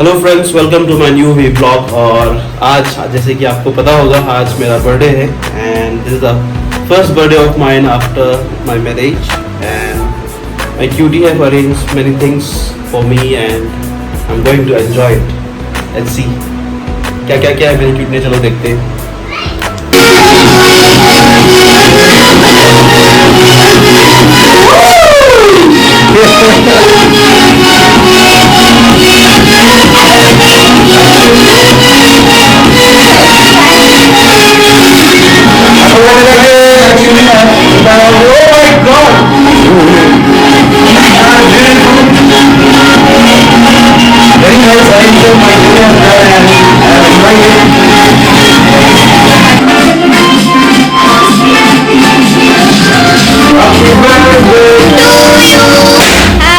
Hello friends, welcome to my new vlog. और आज जैसे कि आपको पता होगा, आज मेरा बर्थडे है and this is the first birthday of mine after my marriage and my cutie have arranged many things for me and I am going to enjoy it. Let's see क्या क्या क्या है मेरी क्यूटी ने, चलो देखते हैं।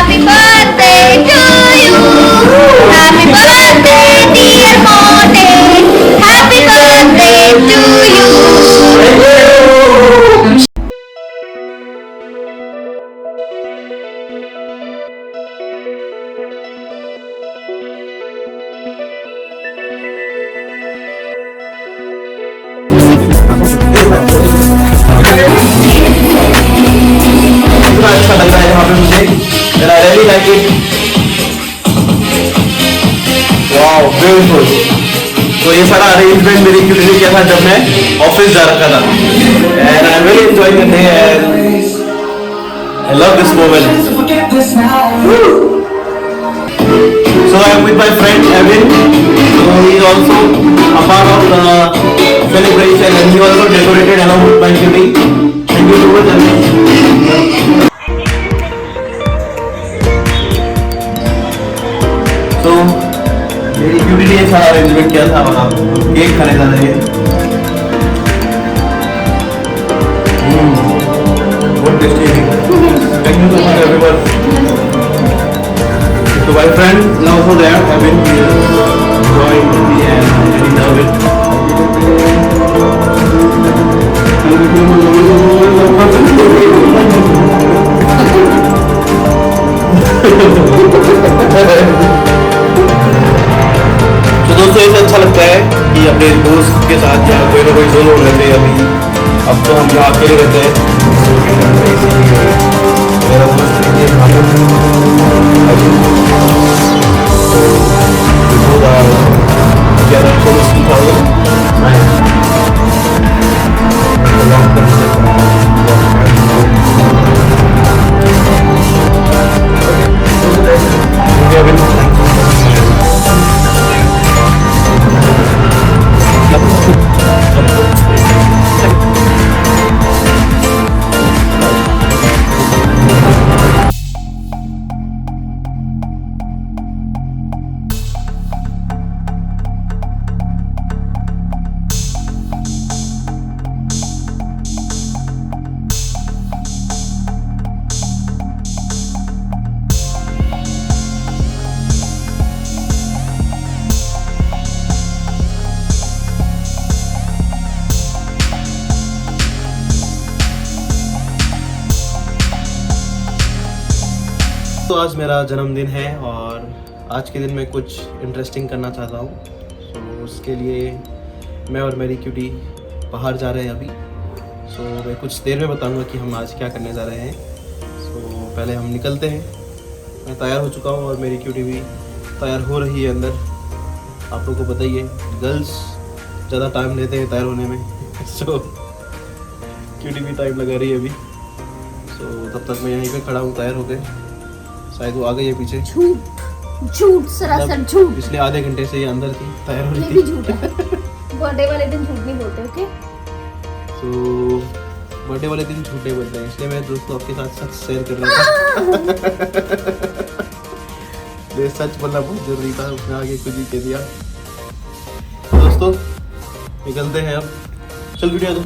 Happy birthday to you. Happy birthday, dear Monte. Happy birthday to you. इतना अच्छा लग रहा है यहाँ पे मुझे, and I really like it. Wow, beautiful. तो ये सारा अरेंजमेंट मेरी क्यूटी ने किया था जब मैं ऑफिस जा रखा था, and I'm really enjoying the day and I love this moment. So I'm with my friend Evan, so he is also a part of the celebration and he also decorated along with my cutie. Thank you so much, Evan. तो मेरी cutie ने सारा arrangement किया था और आप cake खाने जा रहे हैं। बहुत टेस्टी है। Thank you so much everyone. So my friend is also there. I've been enjoying me and I love it. तो दोस्तों, ऐसा अच्छा लगता है कि अपने दोस्त के साथ या कोई ना कोई दो लोग रहते हैं। अभी अब तो हम यहाँ अकेले रहते हैं। मेरा दोस्त तो आज मेरा जन्मदिन है और आज के दिन मैं कुछ इंटरेस्टिंग करना चाहता हूँ। तो उसके लिए मैं और मेरी क्यूटी बाहर जा रहे हैं अभी। सो मैं कुछ देर में बताऊँगा कि हम आज क्या करने जा रहे हैं। सो पहले हम निकलते हैं। मैं तैयार हो चुका हूँ और मेरी क्यूटी भी तैयार हो रही है अंदर। आप लोगों को बताइए, गर्ल्स ज़्यादा टाइम लेते हैं तैयार होने में। सो क्यूटी भी टाइम लगा रही है अभी। सो तब तक मैं यहीं पे खड़ा हूँ तैयार होकर। शायद वो आ गई है पीछे। झूठ सरासर झूठ। पिछले आधे घंटे से ये अंदर थी, तैयार हो ये रही भी थी। झूठ है। बर्थडे वाले दिन झूठ नहीं बोलते, ओके? तो बर्थडे वाले दिन झूठ नहीं बोलते हैं, इसलिए मैं दोस्तों आपके साथ सच शेयर कर रहा था। ये सच बोलना बहुत जरूरी था, उसने आगे कुछ ही कह दिया। दोस्तों निकलते हैं अब। चल वीडियो दो।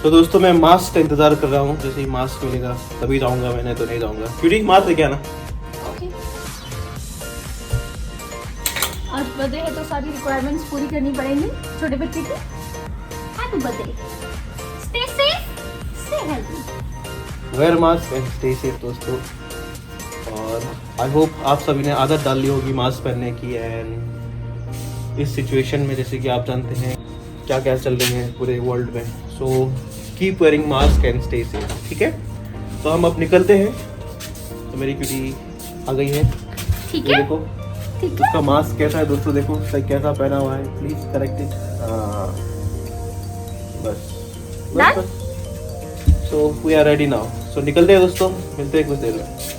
तो दोस्तों मैं मास्क का इंतजार कर रहा हूँ। जैसे ही मास्क मिलेगा तभी जाऊंगा, मैंने तो नहीं जाऊंगा। क्योंकि मास्क लेके आना। ओके। आज बर्थडे है तो सारी रिक्वायरमेंट्स पूरी करनी पड़ेंगी छोटे बच्चे की। Happy birthday, stay safe, stay healthy, wear mask and stay safe दोस्तों। और आई होप आप सभी ने आदत डाल ली होगी मास्क पहनने की। एंड इस सिचुएशन में जैसे कि आप जानते हैं क्या क्या चल रहे हैं पूरे वर्ल्ड में, so keep wearing mask and stay safe. ठीक है, तो हम अब निकलते हैं। तो मेरी क्यूटी आ गई है, ठीक ये है, देखो ठीक है। उसका मास्क कैसा है दोस्तों, देखो कैसा पहना हुआ है, प्लीज करेक्ट इट। बस Done? So we are ready now. So निकलते हैं दोस्तों, मिलते हैं कुछ देर में।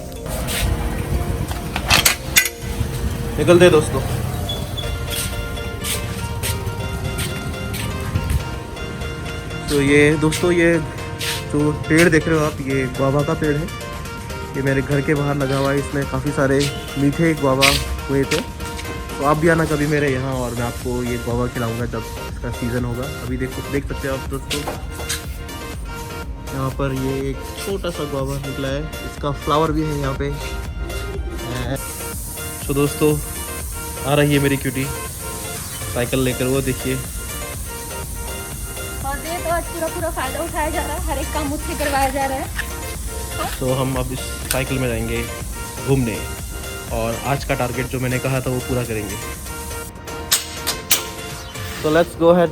निकलते हैं दोस्तों। तो ये दोस्तों, ये जो पेड़ देख रहे हो आप, ये गुआवा का पेड़ है। ये मेरे घर के बाहर लगा हुआ है। इसमें काफ़ी सारे मीठे गुआवा हुए थे। तो आप भी आना कभी मेरे यहाँ और मैं आपको ये गुआवा खिलाऊंगा जब इसका सीज़न होगा। अभी देख सकते हो आप दोस्तों, यहाँ पर ये एक छोटा सा गुआवा निकला है, इसका फ्लावर भी है यहाँ पे। तो दोस्तों आ रही है मेरी क्यूटी साइकिल लेकर, वो देखिए। और ये तो आज पूरा फायदा उठाया जा रहा है, हर एक काम मुझसे करवाया जा रहा है। तो हम अब इस साइकिल में जाएंगे घूमने और आज का टारगेट जो मैंने कहा था वो पूरा करेंगे। तो लेट्स गो अहेड।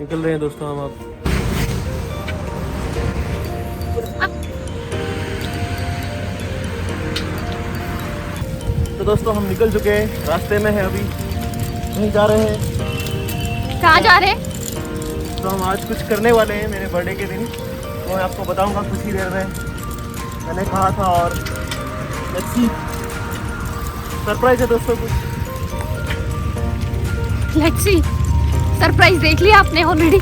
निकल रहे हैं दोस्तों हम अब। तो दोस्तों हम निकल चुके हैं, रास्ते में हैं अभी, कहीं जा रहे हैं। कहाँ जा रहे हैं? तो हम आज कुछ करने वाले हैं मेरे बर्थडे के दिन, तो मैं आपको बताऊंगा कुछ ही देर में। मैंने कहा था और लेट्स सी, सरप्राइज है दोस्तों कुछ। लेट्स सी, सरप्राइज देख लिया आपने ऑलरेडी।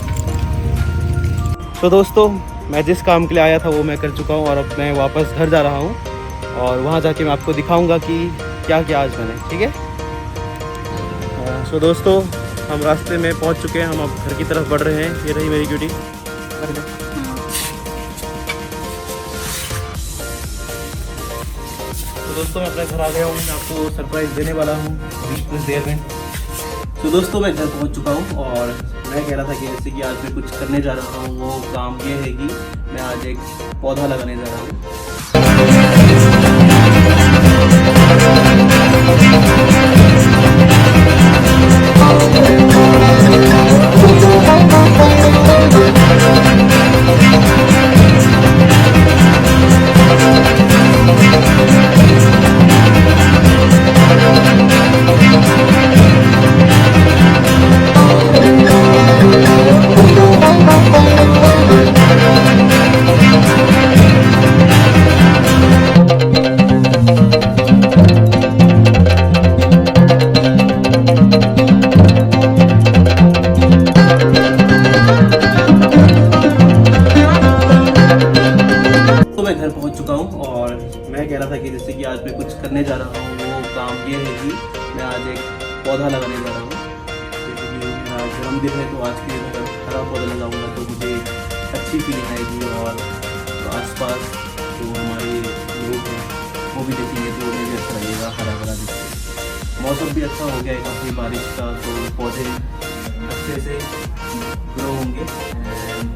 तो दोस्तों मैं जिस काम के लिए आया था वो मैं कर चुका हूँ और अब मैं वापस घर जा रहा हूँ और वहाँ जाके मैं आपको दिखाऊंगा कि क्या क्या आज मैंने। ठीक है, सो दोस्तों हम रास्ते में पहुँच चुके हैं, हम अब घर की तरफ बढ़ रहे हैं। ये रही मेरी क्यूटी। तो दोस्तों मैं अपने घर आ गया हूँ, मैं आपको सरप्राइज देने वाला हूँ अभी कुछ देर में। तो दोस्तों मैं घर पहुँच चुका हूँ और मैं कह रहा था कि जैसे कि आज मैं कुछ करने जा रहा हूँ, वो काम ये है कि मैं आज एक पौधा लगाने जा रहा हूँ। घर पहुंच चुका हूं और मैं कह रहा था कि जैसे कि आज मैं कुछ करने जा रहा हूं, वो काम ये है कि मैं आज एक पौधा लगाने जा रहा हूं। जैसे कि मेरा जन्मदिन है तो आज के दिन हरा पौधा लगाऊंगा तो मुझे अच्छी फीलिंग आएगी और तो आसपास जो हमारे लोग हैं वो भी देखेंगे तो उन्हें भी अच्छा लगेगा, हरा भरा दिखेगा। मौसम भी अच्छा हो गया है काफ़ी बारिश का, तो पौधे अच्छे से ग्रो होंगे।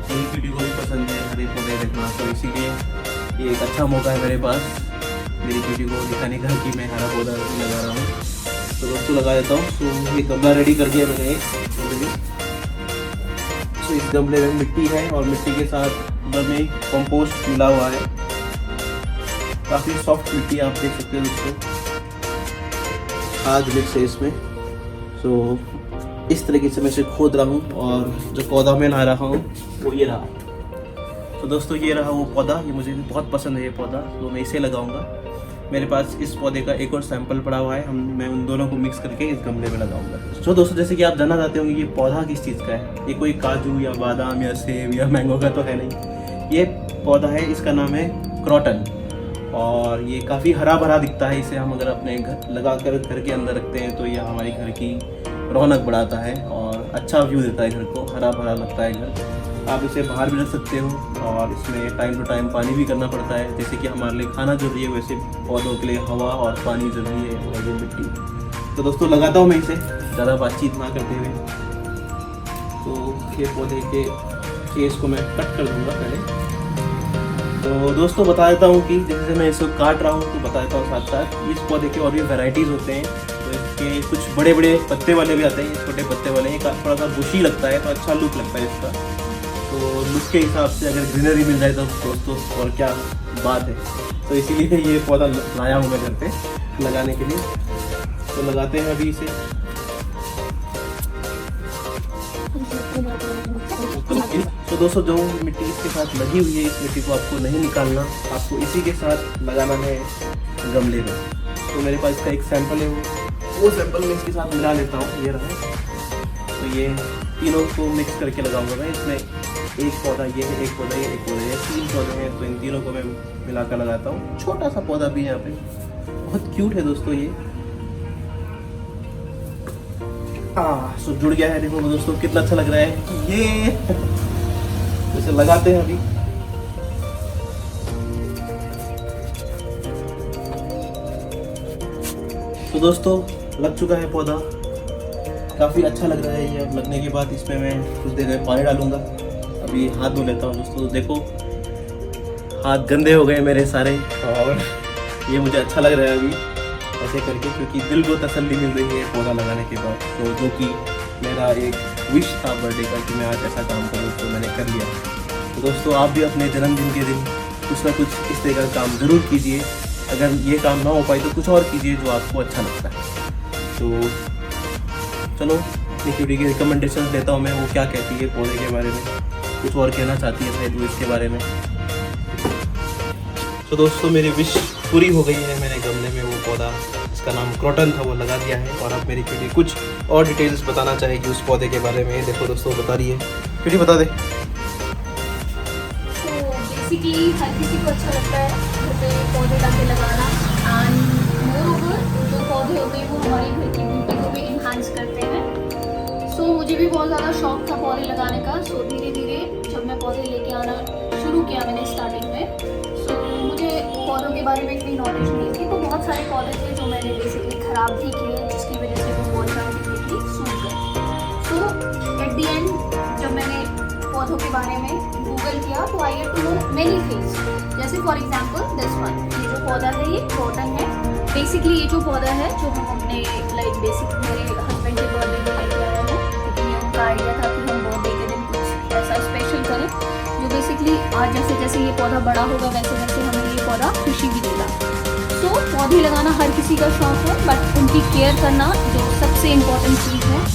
मेरी क्यूटी को भी पसंद है हरे पौधे देखना, तो इसीलिए ये एक अच्छा मौका है मेरे पास मेरी क्यूटी को दिखाने का कि मैं हरा पौधा लगा रहा हूँ। तो दोस्तों लगा देता हूँ। तो ये गमला रेडी कर दिया मैंने एक। तो इस गमले में मिट्टी है और मिट्टी के साथ अंदर में कंपोस्ट मिला हुआ है। काफ़ी सॉफ्ट मिट्टी आप देख सकते हो दोस्तों, खाद मिक्स है इसमें। सो इस तरीके से मैं इसे खोद रहा हूँ और जो पौधा मैं ला रहा हूँ वो ये रहा। तो दोस्तों ये रहा वो पौधा, ये मुझे भी बहुत पसंद है ये पौधा, तो मैं इसे लगाऊंगा। मेरे पास इस पौधे का एक और सैंपल पड़ा हुआ है, मैं उन दोनों को मिक्स करके इस गमले में लगाऊंगा। तो दोस्तों जैसे कि आप जानना चाहते होंगे ये पौधा किस चीज़ का है, ये कोई काजू या बादाम या सेब या मैंगो का तो है नहीं। ये पौधा है, इसका नाम है क्रॉटन और ये काफ़ी हरा भरा दिखता है। इसे हम अगर अपने घर लगा कर घर के अंदर रखते हैं तो यह हमारे घर की रौनक बढ़ाता है और अच्छा व्यू देता है घर को, हरा भरा लगता है घर। आप इसे बाहर भी रख सकते हो और इसमें टाइम टू टाइम पानी भी करना पड़ता है। जैसे कि हमारे लिए खाना जरूरी है वैसे पौधों के लिए हवा और पानी जरूरी है और ये मिट्टी। तो दोस्तों लगाता हूँ मैं इसे ज़्यादा बातचीत ना करते हुए। तो ये पौधे के इसलिए इसको मैं कट कर दूंगा पहले। तो दोस्तों बता देता हूँ कि जैसे मैं इसको काट रहा हूँ तो बता देता हूँ साथ साथ इस पौधे के और भी वैरायटीज़ होते हैं। तो इसके कुछ बड़े बड़े पत्ते वाले भी आते हैं, ये छोटे पत्ते वाले हैं, थोड़ा सा बुशी लगता है तो अच्छा लुक लगता है इसका। तो लुक के हिसाब से अगर ग्रीनरी मिल जाए तो दोस्तों और क्या बात है। तो इसीलिए ये पौधा लाया हूँ मैं घर पे लगाने के लिए। तो लगाते हैं अभी इसे। तो दोस्तों जो मिट्टी इसके साथ लगी हुई है, इस मिट्टी को आपको नहीं निकालना, आपको इसी के साथ लगाना है गमले में। तो मेरे पास इसका एक सैंपल है, वो सैंपल में इसके साथ मिला लेता हूँ, ये रहा। तो ये तीनों को मिक्स करके लगाऊंगा मैं इसमें। एक पौधा ये है, एक पौधा ये, एक पौधा ये, 3 पौधे हैं। तो इन तीनों को मैं मिलाकर लगाता हूँ। छोटा सा पौधा भी है यहाँ पे, बहुत क्यूट है दोस्तों ये। सो जुड़ गया है, देखो दोस्तों कितना अच्छा लग रहा है ये। इसे लगाते हैं अभी। तो दोस्तों लग चुका है पौधा, काफ़ी अच्छा लग रहा है ये। अब लगने के बाद इसमें मैं कुछ देर में पानी डालूंगा। अभी हाथ धो लेता हूँ दोस्तों। तो देखो हाथ गंदे हो गए मेरे सारे, और ये मुझे अच्छा लग रहा है अभी ऐसे करके, क्योंकि दिल को तसल्ली मिल रही है पौधा लगाने के बाद। तो जो कि मेरा एक विश था बर्थडे का कि मैं आज ऐसा काम करूँ, तो मैंने कर लिया। तो दोस्तों आप भी अपने जन्मदिन के दिन कुछ ना कुछ इस तरह का काम ज़रूर कीजिए। अगर ये काम ना हो पाए तो कुछ और कीजिए जो आपको अच्छा लगता है। तो चलो क्यूटी की रिकमेंडेशन देता हूँ मैं, वो क्या कहती है पौधे के बारे में, कुछ और कहना चाहती है शायद वो इसके बारे में। तो दोस्तों मेरी विश पूरी हो गई है। मैंने गमले में वो पौधा, इसका नाम क्रोटन था, वो लगा दिया है। और अब मेरी क्यूटी कुछ और डिटेल्स बताना चाहेगी उस पौधे के बारे में। देखो दोस्तों बता रही है, क्यूटी बता दे। तो बेसिकली हर किसी को अच्छा लगता है घर पे पौधे लाके लगाना। एंड मोरओवर जो पौधे होते हैं वो हमारे घर की ब्यूटी को भी इन्हांस करते हैं। सो मुझे भी बहुत ज़्यादा शौक था पौधे लगाने का। सो धीरे धीरे जब मैं पौधे लेके आना शुरू किया मैंने स्टार्टिंग में, सो मुझे पौधों के बारे में इतनी नॉलेज नहीं थी। तो बहुत सारे पौधे थे जो मैंने बेसिकली ख़राब भी किए, जिसकी वजह से वो बहुत सारे सूख गए। सो एट द एंड जब मैंने पौधों के बारे में गूगल किया तो I get to know many things. जैसे फॉर एग्जांपल दिस वन, ये जो पौधा है ये क्रोटन है। बेसिकली ये जो पौधा है जो हम अपने लाइक बेसिक मेरे हस्बैंड के बर्थडे पे लेके आए हैं, क्योंकि उनका आइडिया था कि हम बर्थडे के दिन कुछ ऐसा स्पेशल करें जो बेसिकली आज जैसे जैसे ये पौधा बड़ा होगा वैसे वैसे हमें ये पौधा खुशी भी देगा। तो पौधे लगाना हर किसी का शौक है, बट उनकी केयर करना जो सबसे इम्पोर्टेंट चीज़ है।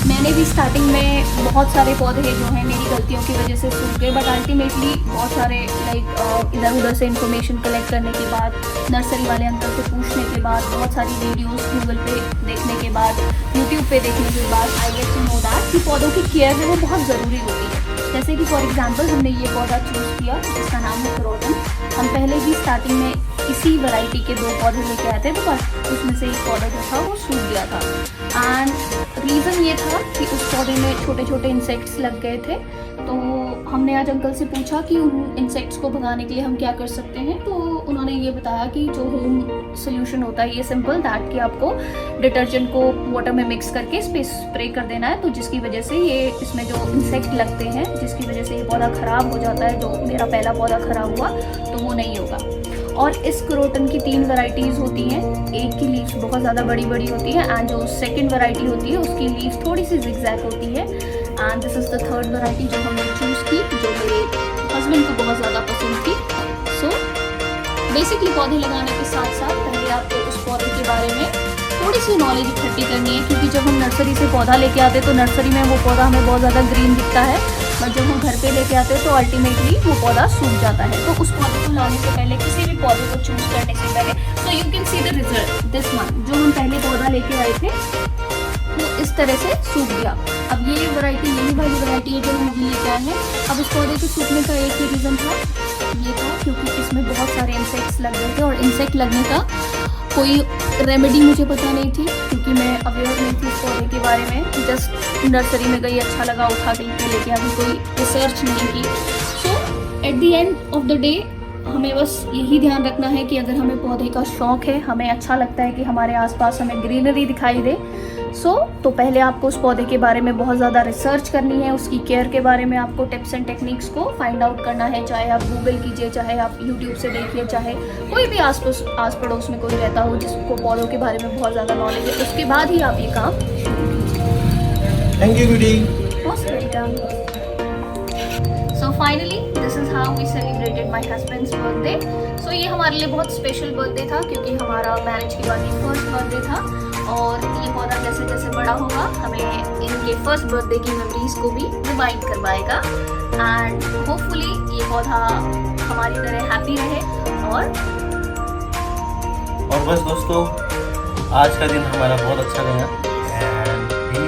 मैंने भी स्टार्टिंग में बहुत सारे पौधे जो हैं मेरी गलतियों की वजह से सूख गए, बट अल्टीमेटली बहुत सारे लाइक इधर उधर से इन्फॉर्मेशन कलेक्ट करने के बाद, नर्सरी वाले अंकल से पूछने के बाद, बहुत सारी वीडियोस गूगल पे देखने के बाद, यूट्यूब पे देखने के बाद I get to know that कि पौधों की केयर है वो बहुत ज़रूरी होती है। जैसे कि फॉर एग्जांपल हमने ये पौधा चूज़ किया जिसका नाम है क्रोटन। हम पहले भी स्टार्टिंग में इसी वैरायटी के 2 पौधे लेके आए थे, तो बस उसमें से एक पौधा जो था वो सूख गया था। एंड रीज़न ये था कि उस पौधे में छोटे छोटे इंसेक्ट्स लग गए थे। तो हमने आज अंकल से पूछा कि उन इंसेक्ट्स को भगाने के लिए हम क्या कर सकते हैं। तो उन्होंने ये बताया कि जो होम सोल्यूशन होता है ये सिंपल दैट कि आपको डिटर्जेंट को वाटर में मिक्स करके इस पर स्प्रे कर देना है। तो जिसकी वजह से ये इसमें जो इंसेक्ट लगते हैं जिसकी वजह से ये पौधा ख़राब हो जाता है, जो मेरा पहला पौधा ख़राब हुआ तो वो नहीं होगा। और इस क्रोटन की 3 वैरायटीज़ होती हैं। एक की लीव्स बहुत ज़्यादा बड़ी बड़ी होती है एंड जो सेकंड वैरायटी होती है उसकी लीव्स थोड़ी सी जिगजैग होती है। And this is the third variety जो हमने चूज़ की, जो मेरे हस्बैंड को बहुत ज़्यादा पसंद थी। सो बेसिकली पौधे लगाने के साथ साथ पहले आपको उस पौधे के बारे में थोड़ी सी नॉलेज इकट्ठी करनी है, क्योंकि जब हम नर्सरी से पौधा लेके आते हैं तो नर्सरी में वो पौधा हमें बहुत ज़्यादा ग्रीन दिखता है, बट जब हम घर पे लेके आते हैं तो अल्टीमेटली वो पौधा सूख जाता है। तो उस पौधे को लाने से पहले, किसी भी पौधे को चूज़ करने से पहले, तो you can see the result this one. जो हम पहले पौधा लेके आए थे वो इस तरह से सूख गया। अब ये वैरायटी, यही वाली वैरायटी है जो हम अभी लेके आए हैं। अब उस पौधे के सूखने का एक ही रीज़न था, ये था क्योंकि इसमें बहुत सारे इंसेक्ट्स लग गए थे। और इंसेक्ट लगने का कोई रेमेडी मुझे पता नहीं थी, क्योंकि मैं अवेयर नहीं थी इस पौधे के बारे में। जस्ट नर्सरी में गई, अच्छा लगा, उठा के लेके आ गई, कोई रिसर्च नहीं की। So at the end of the day हमें बस यही ध्यान रखना है कि अगर हमें पौधे का शौक़ है, हमें अच्छा लगता है कि हमारे आसपास हमें ग्रीनरी दिखाई दे, तो पहले आपको उस पौधे के बारे में बहुत ज़्यादा रिसर्च करनी है, उसकी केयर के बारे में आपको टिप्स एंड टेक्निक्स को फाइंड आउट करना है, चाहे आप गूगल कीजिए, चाहे आप यूट्यूब से देखिए, चाहे कोई भी आस पड़ोस में कोई रहता हो जिसको पौधों के बारे में बहुत ज़्यादा नॉलेज है, उसके बाद ही आप ये काम शुरू कीजिए। Thank you beauty. Most welcome. So finally this is how we celebrated my husband's birthday. So ये हमारे लिए बहुत स्पेशल बर्थडे था क्योंकि हमारा मैरिज के बाद ये फर्स्ट बर्थडे था, और ये पौधा जैसे जैसे बड़ा होगा हमें इनके फर्स्ट बर्थडे की मेमोरीज को भी रिवाइंड करवाएगा, एंड होपफुली ये पौधा हमारी तरह हैप्पी रहे। और बस दोस्तों, आज का दिन हमारा बहुत अच्छा गया, एंड भी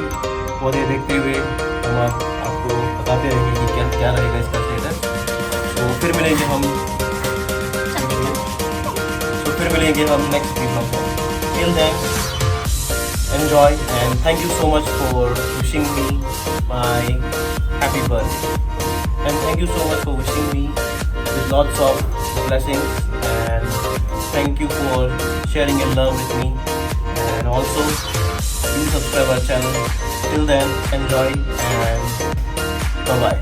पौधे देखते हुए हम आपको बताते रहेंगे कि क्या रहेगा इसका स्टेटस। तो फिर मिलेंगे हम नेक्स्ट वीक में। Till then enjoy, and thank you so much for wishing me my happy birthday, and thank you so much for wishing me with lots of blessings, and thank you for sharing your love with me, and also do subscribe our channel. Till then, enjoy and bye bye.